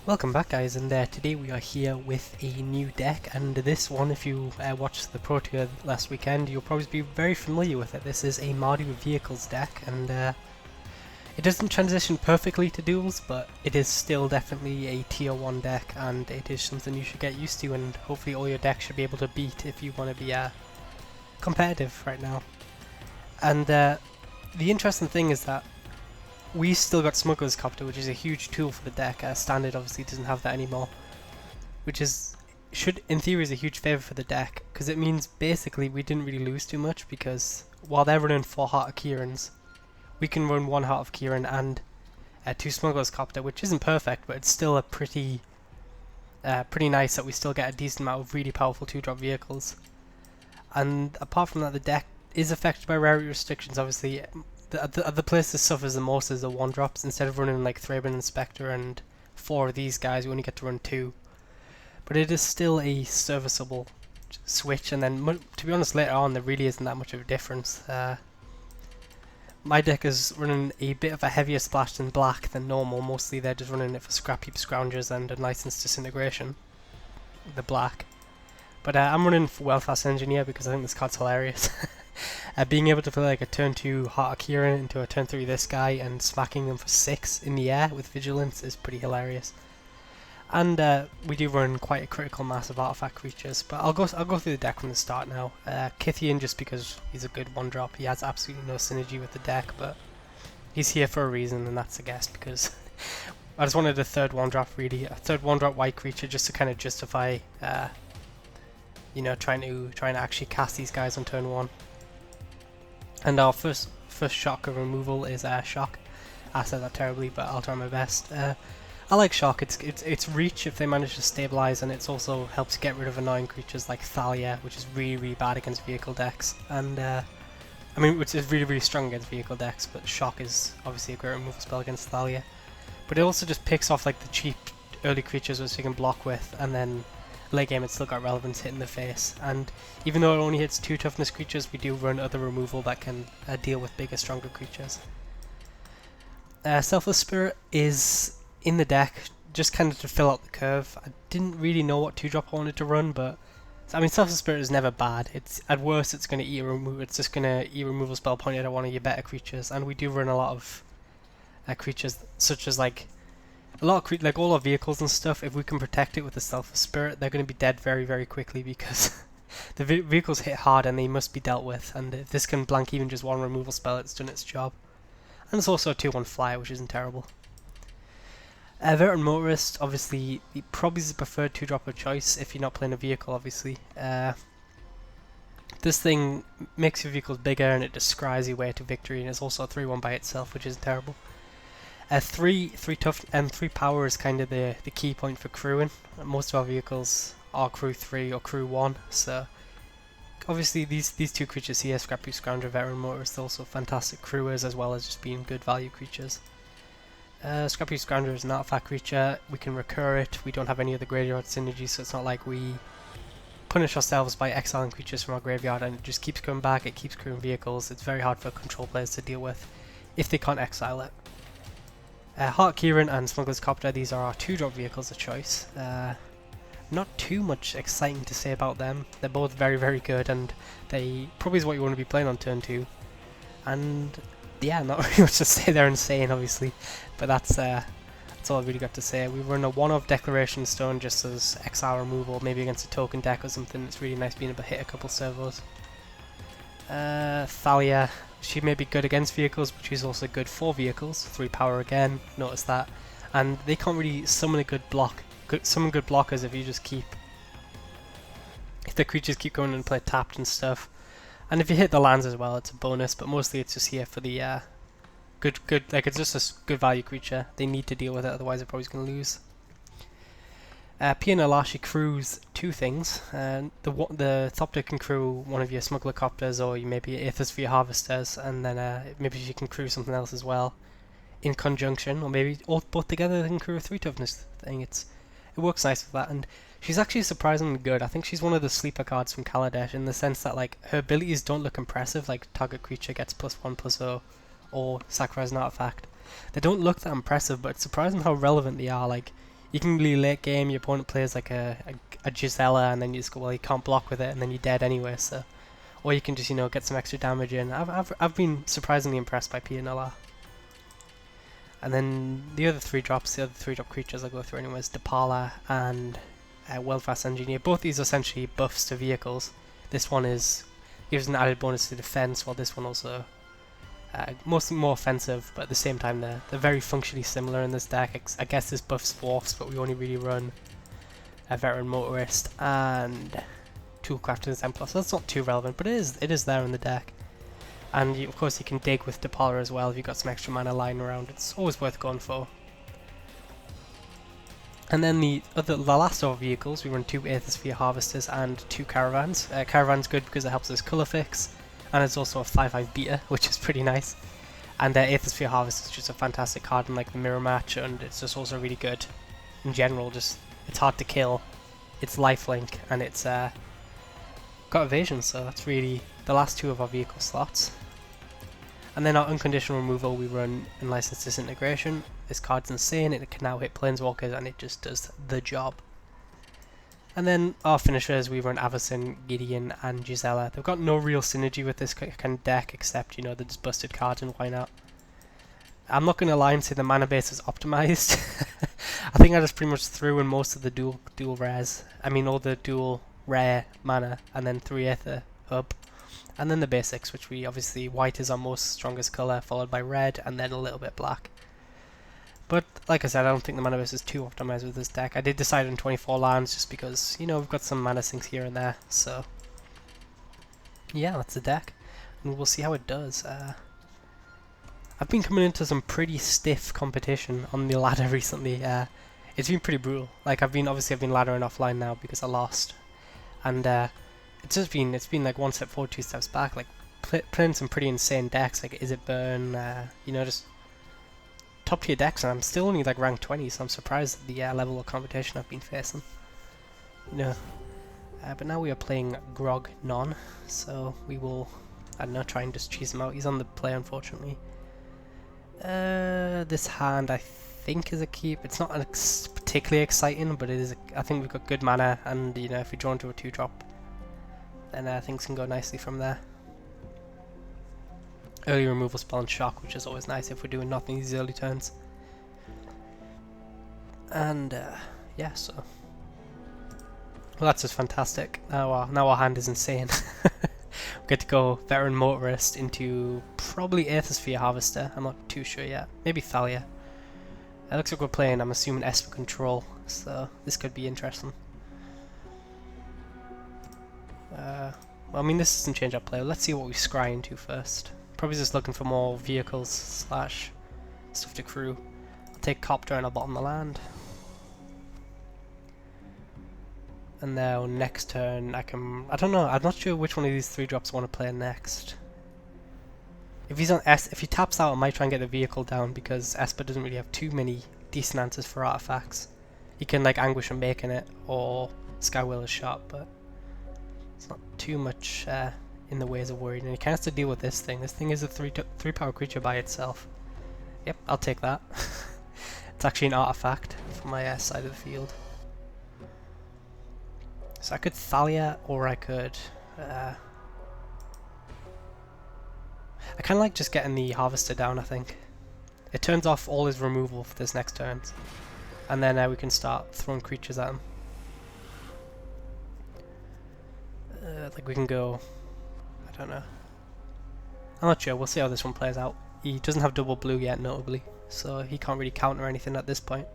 Welcome back guys, and today we are here with a new deck, and this one, if you watched the Pro Tour last weekend, you'll probably be very familiar with it. This is a Mardu vehicles deck, and it doesn't transition perfectly to duels, but it is still definitely a tier 1 deck, and it is something you should get used to, and hopefully all your decks should be able to beat if you want to be competitive right now. And the interesting thing is that we still got Smuggler's Copter, which is a huge tool for the deck. Standard obviously doesn't have that anymore, which should in theory is a huge favour for the deck, because it means basically we didn't really lose too much, because while they're running 4 Heart of Kirans, we can run 1 Heart of Kiran and 2 Smuggler's Copter, which isn't perfect, but it's still a pretty nice that we still get a decent amount of really powerful 2-drop vehicles. And apart from that, the deck is affected by rarity restrictions. Obviously, the place that suffers the most is the 1-drops. Instead of running like Thraben and Spectre and 4 of these guys, we only get to run 2. But it is still a serviceable switch, and then to be honest, later on there really isn't that much of a difference. My deck is running a bit of a heavier splash than black than normal. Mostly they're just running it for scrap heap scroungers and unlicensed disintegration, the black. But I'm running for weldfast engineer because I think this card's hilarious. Being able to play like a turn 2 Heart of Kiran into a turn 3 this guy and smacking them for 6 in the air with vigilance is pretty hilarious. And we do run quite a critical mass of artifact creatures, but I'll go through the deck from the start now. Kytheon, just because he's a good 1-drop. He has absolutely no synergy with the deck, but he's here for a reason, and that's, I guess, because I just wanted a third 1-drop really, a third 1-drop white creature just to kind of justify, you know, trying to actually cast these guys on turn 1. And our first shock of removal is Shock. I said that terribly, but I'll try my best. I like Shock. It's reach if they manage to stabilize, and it's also helps get rid of annoying creatures like Thalia, which is really bad against vehicle decks. And I mean, which is really strong against vehicle decks. But Shock is obviously a great removal spell against Thalia. But it also just picks off like the cheap early creatures which you can block with, and then late game it's still got relevance hitting the face. And even though it only hits 2 toughness creatures, we do run other removal that can deal with bigger, stronger creatures. Selfless Spirit is in the deck just kind of to fill out the curve. I didn't really know what 2-drop I wanted to run, but I mean, Selfless Spirit is never bad. It's at worst it's going to eat a removal. It's just going to eat a removal spell pointed at one of your better creatures, and we do run a lot of creatures such as like like all our vehicles and stuff. If we can protect it with the Selfless Spirit, they're going to be dead very quickly, because the vehicles hit hard and they must be dealt with, and if this can blank even just 1 removal spell, it's done its job. And it's also a 2-1 flyer, which isn't terrible. Veteran Motorist, obviously, probably is the preferred 2-drop of choice if you're not playing a vehicle, obviously. This thing makes your vehicles bigger and it just scries your way to victory, and it's also a 3-1 by itself, which isn't terrible. 3 tough and 3 power is kind of the key point for crewing. Most of our vehicles are crew 3 or crew 1, so obviously these 2 creatures here, Scrappy Scrounger, Veteran Motorist, are also fantastic crewers as well as just being good value creatures. Scrappy Scrounger is an artifact creature. We can recur it. We don't have any other graveyard synergy, so it's not like we punish ourselves by exiling creatures from our graveyard and it just keeps coming back. It keeps crewing vehicles. It's very hard for control players to deal with if they can't exile it. Heart Kiran and Smuggler's Copter, these are our 2-drop vehicles of choice. Not too much exciting to say about them. They're both very good, and they probably is what you want to be playing on turn 2. And yeah, not really much to say. They're insane, obviously, but that's all I've really got to say. We run a 1-of Declaration Stone just as exile removal, maybe against a token deck or something. It's really nice being able to hit a couple servos. Thalia, she may be good against vehicles, but she's also good for vehicles. 3 power again, notice that. And they can't really summon a good blockers if you just keep, if the creatures keep going and play tapped and stuff. And if you hit the lands as well, it's a bonus, but mostly it's just here for the good, like it's just a good value creature. They need to deal with it, otherwise they're probably going to lose. Nalar, she crews 2 things. The Copter can crew one of your Smuggler Copters or maybe Aethersphere Harvisters, and then maybe she can crew something else as well in conjunction, or maybe both together they can crew a 3 toughness thing. It works nice with that, and she's actually surprisingly good. I think she's one of the sleeper cards from Kaladesh in the sense that like her abilities don't look impressive, like target creature gets +1/+0 or sacrifice an artifact. They don't look that impressive, but it's surprising how relevant they are. Like, You can really late game, your opponent plays like a Gisela, and then you just go, well, you can't block with it, and then you're dead anyway, so... Or you can just, you know, get some extra damage in. I've been surprisingly impressed by nalar. And then the other three drop creatures I'll go through anyways, Depala and weldfast engineer. Both these are essentially buffs to vehicles. This one gives an added bonus to defense, while this one also mostly more offensive, but at the same time they're very functionally similar in this deck. I guess this buffs dwarfs, but we only really run a veteran motarist and toolcraft and exemplar, so that's not too relevant, but it is there in the deck. And of course you can dig with Depala as well if you've got some extra mana lying around. It's always worth going for. And then the last of our vehicles, we run 2 aethersphere harvesters and 2 caravans. Caravan's good because it helps us colour fix, and it's also a 5/5 beta, which is pretty nice. And aethersphere harvester is just a fantastic card in like the mirror match, and it's just also really good in general. Just it's hard to kill, it's lifelink, and it's got evasion, so that's really the last 2 of our vehicle slots. And then our unconditional removal, we run Unlicensed Disintegration. This card's insane, it can now hit planeswalkers and it just does the job. And then our finishers, we run Avacyn, Gideon and Gisela. They've got no real synergy with this kind of deck, except, you know, they're just busted cards, and why not? I'm not going to lie and say the mana base is optimized. I think I just pretty much threw in most of the dual rares. I mean all the dual rare mana, and then 3 Aether hub. And then the basics, which we obviously, white is our most strongest colour, followed by red, and then a little bit black. But, like I said, I don't think the mana base is too optimised with this deck. I did decide on 24 lands, just because, you know, we've got some mana sinks here and there, so... Yeah, that's the deck. And we'll see how it does. I've been coming into some pretty stiff competition on the ladder recently. It's been pretty brutal. Like, I've been laddering offline now because I lost. And, it's been like one step forward, 2 steps back, like playing some pretty insane decks, like Is It Burn, you know, just top tier decks, and I'm still only like rank 20, so I'm surprised at the level of competition I've been facing, you know. But now we are playing Grog Non, so we will, I don't know, try and just cheese him out. He's on the play, unfortunately. This hand I think is a keep. It's not particularly exciting, but it is. I think we've got good mana, and you know, if we draw into a 2-drop, then things can go nicely from there. Early removal spell and shock, which is always nice if we're doing nothing these early turns. And yeah, so well, that's just fantastic. Now our hand is insane. We get to go veteran motarist into probably aethersphere harvester. I'm not too sure yet. Maybe Thalia. It looks like we're playing, I'm assuming, Esper control, so this could be interesting. Well, I mean, this doesn't change our play. Let's see what we scry into first. Probably just looking for more vehicles slash stuff to crew. I'll take copter and I'll bottom the land. And now next turn I don't know, I'm not sure which one of these 3 drops I want to play next. If he's on if he taps out, I might try and get the vehicle down, because Esper doesn't really have too many decent answers for artifacts. He can like Anguish and Making It or Skywheeler's Shot, but it's not too much in the ways of worried, and he kind of has to deal with this thing. This thing is a 3 power creature by itself. Yep, I'll take that. It's actually an artifact for my side of the field. So I could Thalia, or I could... I kind of like just getting the harvester down, I think. It turns off all his removal for this next turn. And then we can start throwing creatures at him. Like we can go... I don't know. I'm not sure, we'll see how this one plays out. He doesn't have double blue yet, notably, so he can't really counter anything at this point.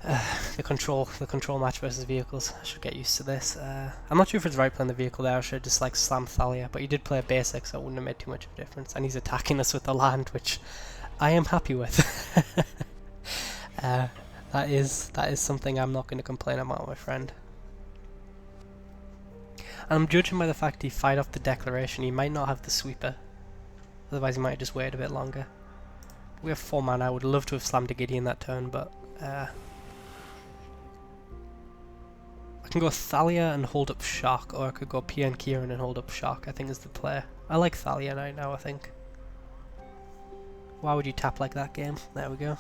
The control match versus vehicles, I should get used to this. I'm not sure if it's right playing the vehicle there, I should just like slam Thalia, but he did play a basic, so it wouldn't have made too much of a difference. And he's attacking us with the land, which I am happy with. That is something I'm not going to complain about, my friend. And I'm judging by the fact he fired off the declaration, he might not have the sweeper. Otherwise he might have just waited a bit longer. We have 4 mana, I would love to have slammed a Gideon that turn, but... I can go Thalia and hold up Shock, or I could go Pia and Kiran and hold up Shock, I think is the play. I like Thalia right now, I think. Why would you tap like that, game? There we go.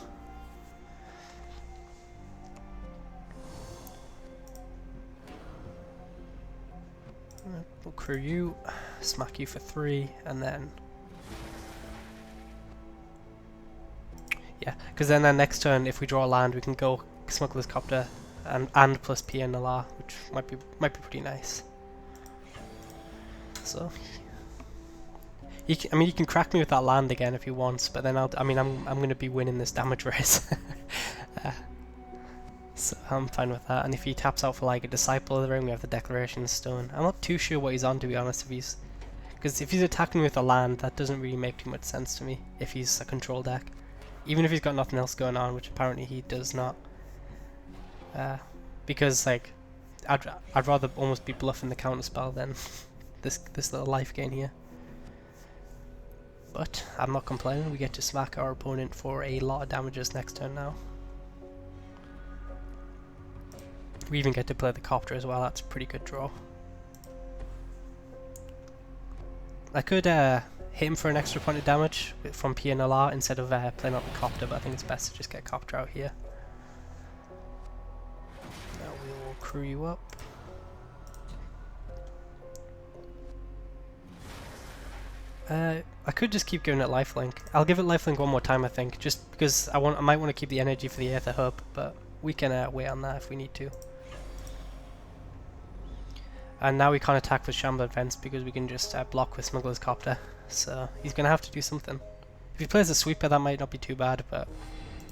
We'll crew you, smack you for 3, and then... Yeah, because then next turn, if we draw a land, we can go Smuggler's Copter and plus P and nalar, which might be pretty nice. So, I mean, you can crack me with that land again if you want, but then I'm going to be winning this damage race. So I'm fine with that. And if he taps out for like a Disciple of the Ring, we have the Decleration Stone. I'm not too sure what he's on, to be honest. Because if he's attacking with a land, that doesn't really make too much sense to me. If he's a control deck, even if he's got nothing else going on, which apparently he does not. Because like, I'd rather almost be bluffing the counterspell than this little life gain here. But I'm not complaining. We get to smack our opponent for a lot of damages next turn now. We even get to play the copter as well. That's a pretty good draw. I could hit him for an extra point of damage from P and nalar instead of playing out the copter, but I think it's best to just get copter out here. Now we will crew you up. I could just keep giving it lifelink. I'll give it lifelink one more time, I think, just because I might want to keep the energy for the Aether Hub, but we can wait on that if we need to. And now we can't attack with Shambler Vents because we can just block with Smuggler's Copter. So he's going to have to do something. If he plays a Sweeper, that might not be too bad, but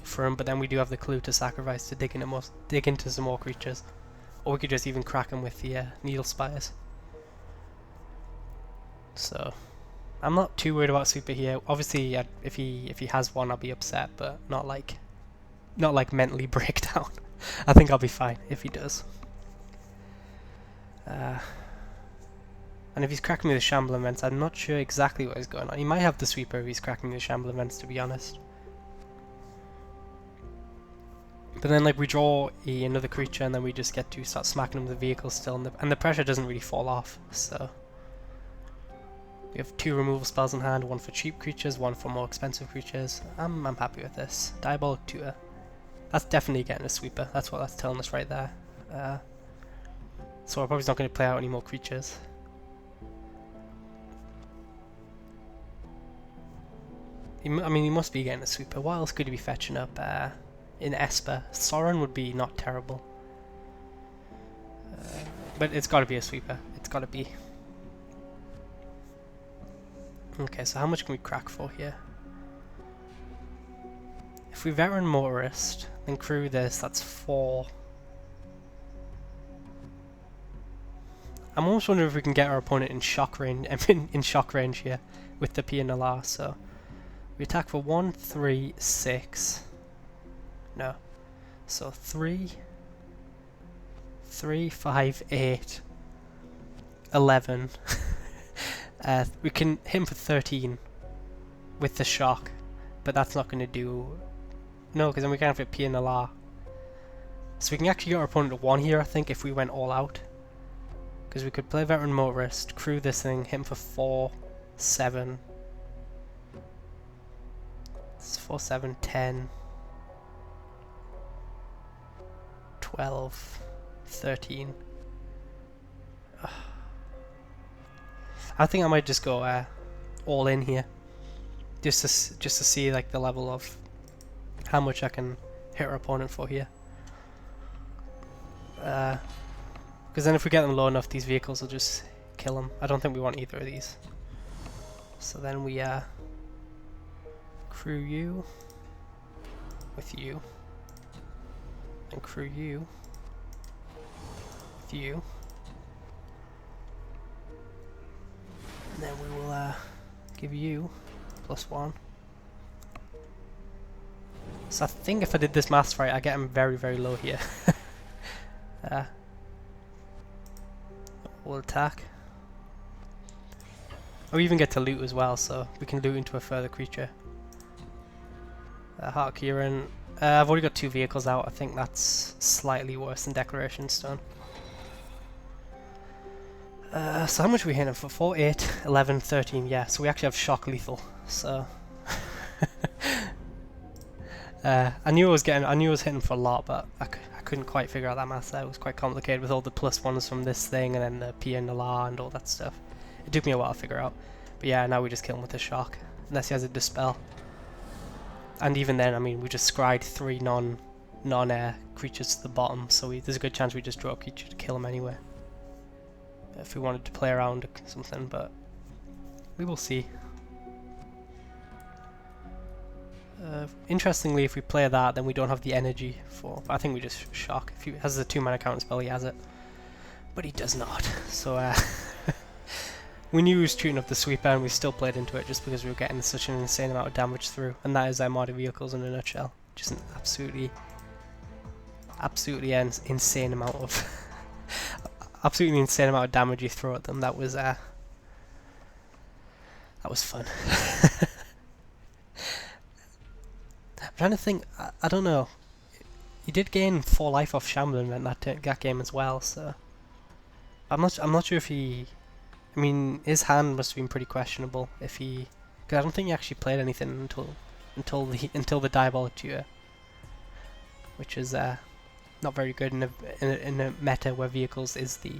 for him. But then we do have the clue to sacrifice to dig into some more creatures, or we could just even crack him with the Needle Spires. So I'm not too worried about Sweeper here. Obviously, if he has one, I'll be upset, but not like mentally break down. I think I'll be fine if he does. And if he's cracking me with Shambler Vents, I'm not sure exactly what is going on. He might have the Sweeper if he's cracking me with Shambler Vents, to be honest. But then like we draw another creature and then we just get to start smacking him with the vehicle still, and the pressure doesn't really fall off. So we have 2 removal spells in hand, 1 for cheap creatures, 1 for more expensive creatures. I'm happy with this. Diabolic Tutor. That's definitely getting a Sweeper. That's what that's telling us right there. So we're probably not going to play out any more creatures. He must be getting a Sweeper. What else could he be fetching up in Esper? Sorin would be not terrible. But it's got to be a Sweeper. It's got to be. Okay, so how much can we crack for here? If we veteran motarist, then crew this, that's 4. I'm almost wondering if we can get our opponent in shock range. in shock range here with the P and nalar. So we attack for 1, 3, 6. No. So 3, 5, 8, 11. We can hit him for 13 with the shock, but that's not going to do. No, because then we can't fit P and nalar. So we can actually get our opponent to 1 here, I think, if we went all out. Because we could play veteran motarist, crew this thing, hit him for 4, 7. It's 4, 7, 10, 12, 13. I think I might just go all in here, just to see like the level of how much I can hit our opponent for here. Because then if we get them low enough, these vehicles will just kill them. I don't think we want either of these. So then we crew you with you, and crew you with you. And then we will give you +1. So I think if I did this maths right, I get him very, very low here. We'll attack. We even get to loot as well, so we can loot into a further creature. Heart Kiran. I've already got 2 vehicles out. I think that's slightly worse than Decleration Stone. So how much are we hitting for? 4, 8, 11, 13, yeah, so we actually have shock lethal, so... I knew I was hitting for a lot, but I couldn't quite figure out that math there. It was quite complicated with all the +1s from this thing and then the P and nalar and all that stuff. It took me a while to figure out. But yeah, now we just kill him with a shock. Unless he has a dispel. And even then, I mean, we just scried 3 non-air creatures to the bottom, so there's a good chance we just draw a creature to kill him anyway. If we wanted to play around or something, but we will see. Interestingly, if we play that, then we don't have the energy for... I think we just shock. If he has the 2-mana counter spell, he has it. But he does not. So, we knew he was shooting up the sweeper, and we still played into it just because we were getting such an insane amount of damage through. And that is Mardu vehicles in a nutshell. Just an absolutely insane amount of... absolutely insane amount of damage you throw at them. That was fun. I'm trying to think. I don't know. He did gain 4 life off Shambling in that game as well. So I'm not sure if he. I mean, his hand must have been pretty questionable if he, because I don't think he actually played anything until the diabolic tutor, which is not very good in a meta where vehicles is the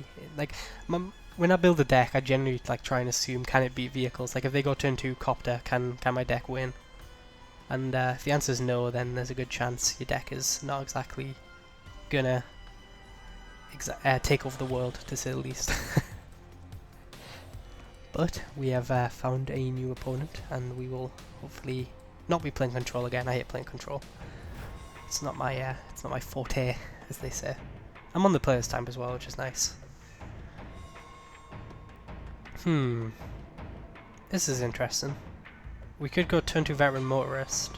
when I build a deck, I generally try and assume, can it beat vehicles? Like if they go turn 2 copter, can my deck win? And if the answer is no, then there's a good chance your deck is not exactly gonna take over the world, to say the least. But we have found a new opponent, and we will hopefully not be playing control again. I hate playing control. It's not my forte, as they say. I'm on the player's time as well, which is nice. This is interesting. We could go turn 2 veteran motarist.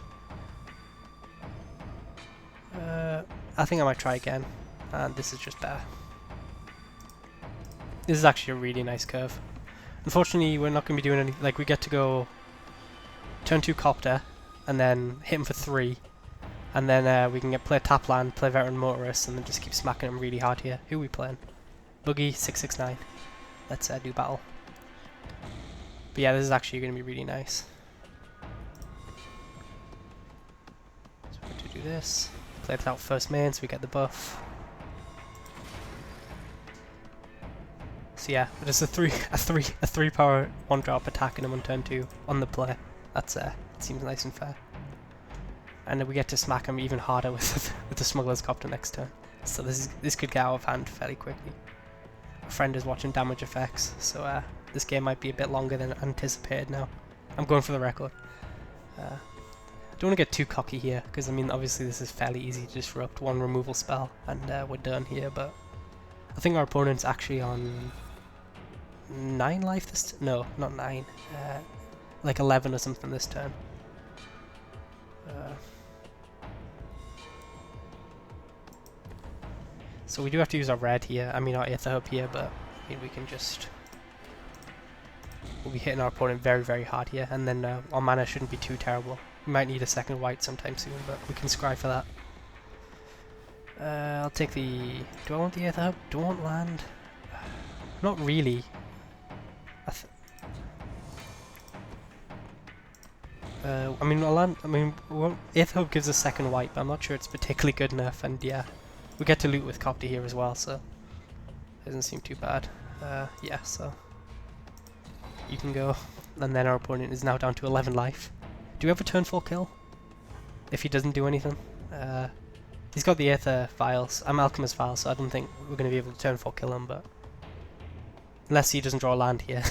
I think I might try again, and this is just better. This is actually a really nice curve. Unfortunately, we're not going to be doing any. We get to go turn 2 copter, and then hit him for 3, and then we can play tap land, play veteran motarist, and then just keep smacking him really hard here. Who are we playing? Boogie 669. Let's do battle. But yeah, this is actually going to be really nice. So we're going to do this. Play it out first main, so we get the buff. So yeah, just a 3 power 1-drop attacking him on turn 2 on the play. That's seems nice and fair. And then we get to smack him even harder with the smuggler's copter next turn. So this could get out of hand fairly quickly. A friend is watching damage effects, so this game might be a bit longer than anticipated now. I'm going for the record. Don't want to get too cocky here, because I mean obviously this is fairly easy to disrupt. 1 removal spell and we're done here, but I think our opponent's actually on 9 life this no, not 9. 11 or something this turn. So we do have to use our red here, I mean our Aether Hub here, but I mean we can just... We'll be hitting our opponent very, very hard here, and then our mana shouldn't be too terrible. We might need a second white sometime soon, but we can scry for that. I'll take the... Do I want the Aether Hub? Do I want land? Not really. I mean, Aether Hub gives a second white, but I'm not sure it's particularly good enough, and yeah. We get to loot with copter here as well, so... Doesn't seem too bad. Yeah, so... You can go. And then our opponent is now down to 11 life. Do we have a turn 4 kill? If he doesn't do anything? He's got the Aether Vials. I'm Alchemist Vials, so I don't think we're going to be able to turn 4 kill him, but... Unless he doesn't draw land here.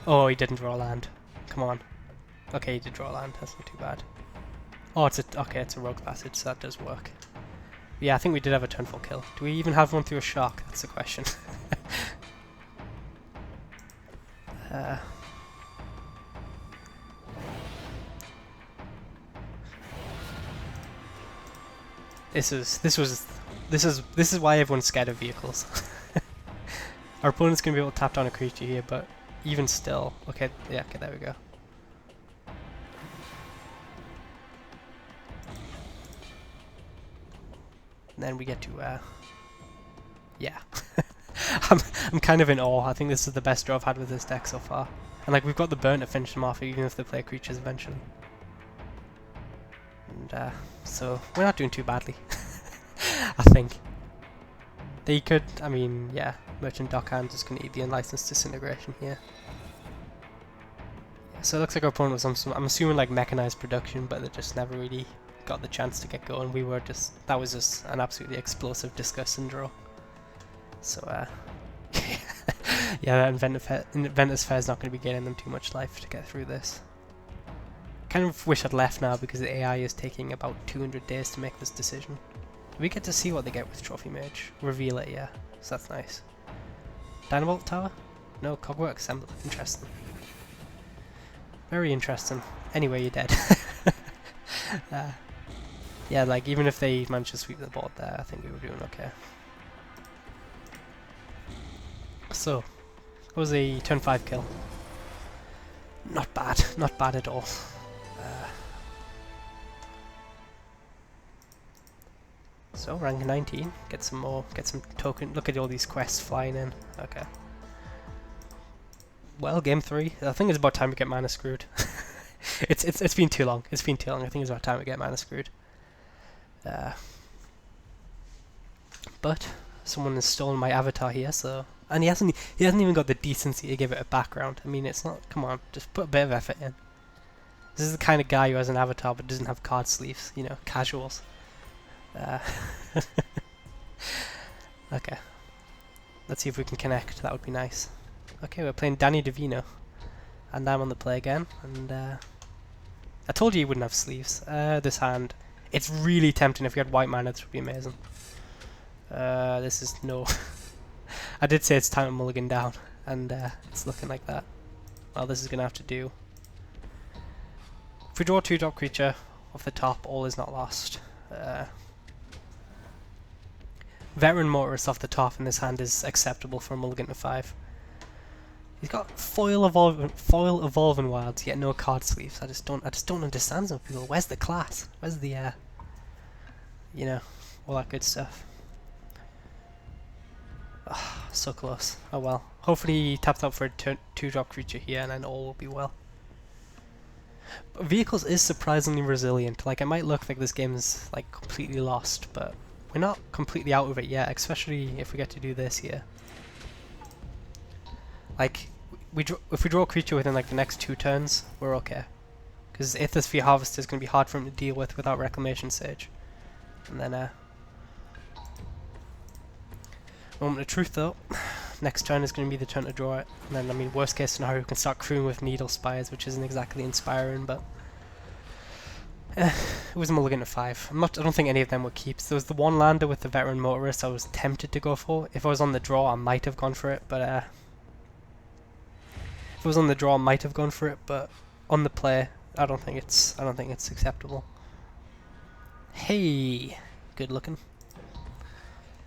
Oh, he didn't draw land. Come on. Okay, he did draw land. That's not too bad. Oh, it's a rogue passage, so that does work. Yeah, I think we did have a turn 4 kill. Do we even have one through a shock? That's the question. This is why everyone's scared of vehicles. Our opponent's gonna be able to tap down a creature here, but even still, okay, yeah, okay, there we go. And then we get to, yeah. I'm kind of in awe. I think this is the best draw I've had with this deck so far. And like we've got the burn to finish them off, even if they play creatures eventually. And so we're not doing too badly, I think. They could, I mean, yeah, Merchant Dockhand is going to eat the unlicensed disintegration here. Yeah, so it looks like our opponent was some, I'm assuming like mechanized production, but they just never really got the chance to get going. We were just, that was just an absolutely explosive, disgusting draw. So, yeah, that Inventor's Fair is not going to be getting them too much life to get through this. Kind of wish I'd left now because the AI is taking about 200 days to make this decision. We get to see what they get with Trophy Mage. Reveal it, yeah. So that's nice. Dynavolt Tower? No, Cogwork Assembler. Interesting. Very interesting. Anyway, you're dead. Yeah, like, even if they managed to sweep the board there, I think we were doing okay. So, that was a turn 5 kill. Not bad. Not bad at all. So rank 19, get some more, get some token. Look at all these quests flying in. Okay. Well, game 3. I think it's about time we get mana screwed. it's been too long. It's been too long. I think it's about time we get mana screwed. But someone has stolen my avatar here, so and he hasn't even got the decency to give it a background. I mean, it's not. Come on, just put a bit of effort in. This is the kind of guy who has an avatar but doesn't have card sleeves. You know, casuals. Okay, let's see if we can connect. That would be nice. Okay, we're playing Danny DeVino, and I'm on the play again. And I told you he wouldn't have sleeves. This hand, it's really tempting. If we had white mana, this would be amazing. This is no. I did say it's time to mulligan down, and it's looking like that. Well, this is gonna have to do. If we draw a 2-drop creature off the top, all is not lost. Veteran Motarist off the top in this hand is acceptable for a mulligan to 5. He's got foil evolving wilds, yet no card sleeves. I just don't understand some people. Where's the class? Where's the you know, all that good stuff. Oh, so close. Oh well. Hopefully he taps out for a 2-drop creature here, and then all will be well. But Vehicles is surprisingly resilient. Like, it might look like this game is like completely lost, but we're not completely out of it yet, especially if we get to do this here. Like, if we draw a creature within like the next 2 turns, we're okay. Because Aethersphere Harvister is going to be hard for him to deal with without Reclamation Sage. And then, moment of truth though. Next turn is going to be the turn to draw it. And then, I mean, worst case scenario, we can start crewing with Needle Spires, which isn't exactly inspiring, but it was a mulligan to 5. I don't think any of them were keeps. There was the one lander with the Veteran Motarist I was tempted to go for. If I was on the draw, I might have gone for it, but if I was on the draw, I might have gone for it, but on the play, I don't think it's acceptable. Hey, good looking.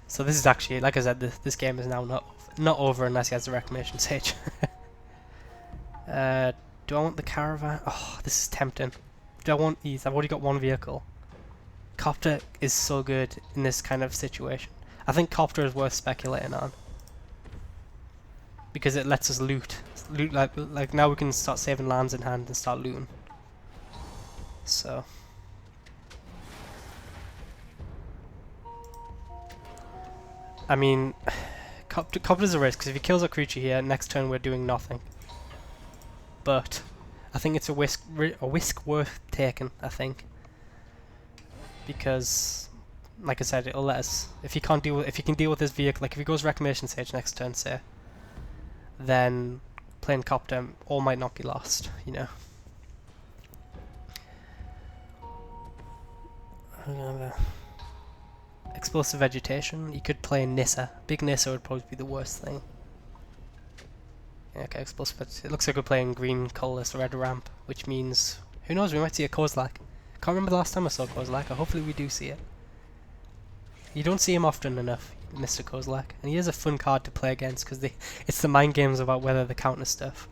So this is actually, like I said, this game is now not over unless he has the Reclamation Sage. Do I want the caravan? Oh, this is tempting. Do I want these? I've already got one vehicle. Copter is so good in this kind of situation. I think Copter is worth speculating on because it lets us loot. Like now we can start saving lands in hand and start looting. So. I mean, Copter's a risk, because if he kills a creature here, next turn we're doing nothing. But I think it's a risk worth taking, I think. Because, like I said, it'll let us, if he can deal with this vehicle, like if he goes Reclamation Sage next turn, say, then playing Copter, all might not be lost, you know. Explosive Vegetation. You could play Nissa. Big Nissa would probably be the worst thing. Yeah, okay, Explosive Vegetation. It looks like we're playing green, colourless, red ramp, which means, who knows, we might see a Kozilek. Can't remember the last time I saw Kozilek. Hopefully we do see it. You don't see him often enough, Mr. Kozilek. And he is a fun card to play against, because it's the mind games about whether the counter stuff.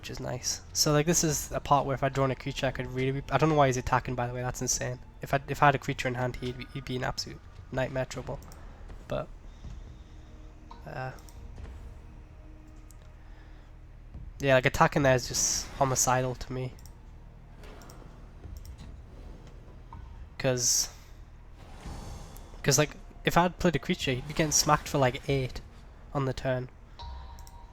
Which is nice. So like this is a part where if I'd drawn a creature I could really be, I don't know why he's attacking, by the way, that's insane. If I had a creature in hand, he'd be in absolute nightmare trouble. But Yeah, like attacking there is just homicidal to me. Because like, if I had played a creature, he'd be getting smacked for like 8 on the turn.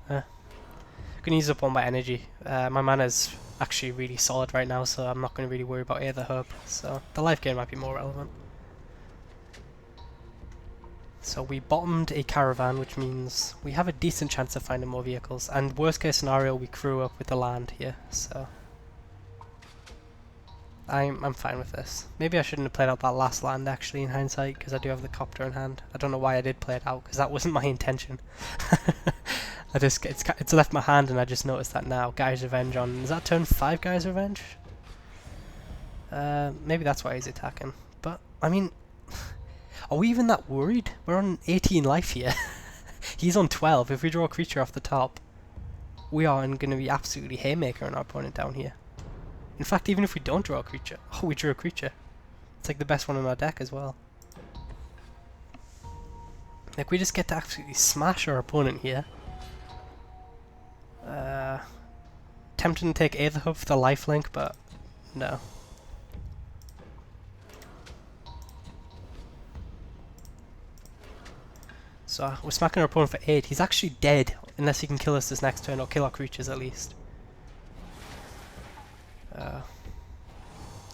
Gonna use up all my energy. My mana's actually really solid right now, so I'm not gonna really worry about Aether Hub. So the life gain might be more relevant. So we bottomed a caravan, which means we have a decent chance of finding more vehicles. And worst case scenario, we crew up with the land here. So I'm fine with this. Maybe I shouldn't have played out that last land actually in hindsight, because I do have the copter in hand. I don't know why I did play it out, because that wasn't my intention. It's left my hand and I just noticed that now. Guy's Revenge on, is that turn 5 Guy's Revenge? Maybe that's why he's attacking. But, I mean, are we even that worried? We're on 18 life here. He's on 12. If we draw a creature off the top, we are going to be absolutely haymakering our opponent down here. In fact, even if we don't draw a creature, oh, we drew a creature. It's like the best one in our deck as well. Like, we just get to absolutely smash our opponent here. Tempting to take Aether Hub for the lifelink, but no. So we're smacking our opponent for 8. He's actually dead, unless he can kill us this next turn, or kill our creatures at least.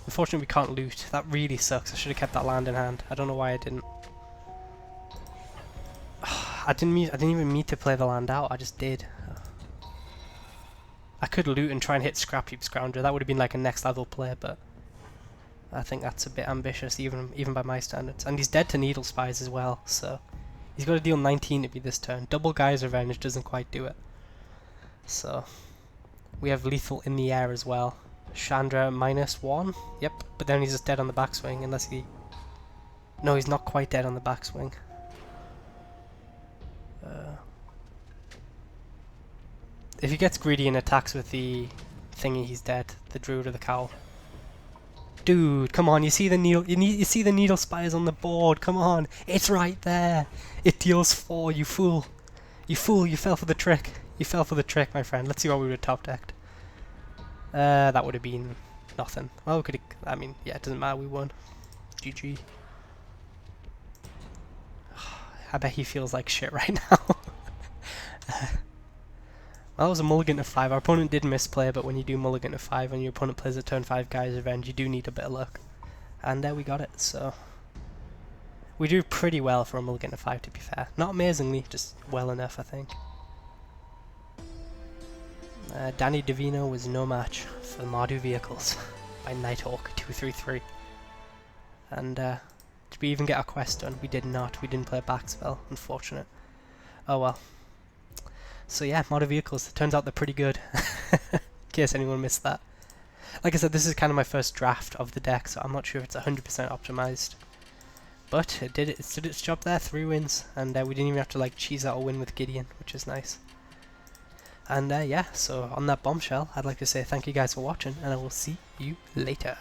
Unfortunately we can't loot. That really sucks. I should have kept that land in hand. I don't know why I didn't. I didn't even mean to play the land out, I just did. I could loot and try and hit Scrap Heap Scrounger. That would have been like a next level play, but I think that's a bit ambitious even by my standards. And he's dead to Needle Spies as well, so he's got to deal 19 to be this turn. Double Guy's Revenge doesn't quite do it. So we have lethal in the air as well. Chandra -1. Yep, but then he's just dead on the backswing unless he... No, he's not quite dead on the backswing. If he gets greedy and attacks with the thingy, he's dead. The Druid or the Cowl. Dude, come on! You see the needle? You see the Needle Spires on the board? Come on! It's right there. It deals 4. You fool! You fool! You fell for the trick. You fell for the trick, my friend. Let's see what we would have top decked. That would have been nothing. Well, we could. I mean, yeah, it doesn't matter. We won. GG. I bet he feels like shit right now. Well, that was a mulligan to 5. Our opponent did misplay, but when you do mulligan to 5 and your opponent plays a turn 5 Guy's Revenge, you do need a bit of luck. And we got it, so... We do pretty well for a mulligan to 5, to be fair. Not amazingly, just well enough, I think. Danny DeVino was no match for the Mardu vehicles by Nighthawk 233. And did we even get our quest done? We did not. We didn't play a back spell. Unfortunate. Oh well. So yeah, Mardu vehicles. It turns out they're pretty good. In case anyone missed that. Like I said, this is kind of my first draft of the deck, so I'm not sure if it's 100% optimized. But it did its job there. 3 wins, and we didn't even have to like cheese out a win with Gideon, which is nice. And yeah, so on that bombshell, I'd like to say thank you guys for watching, and I will see you later.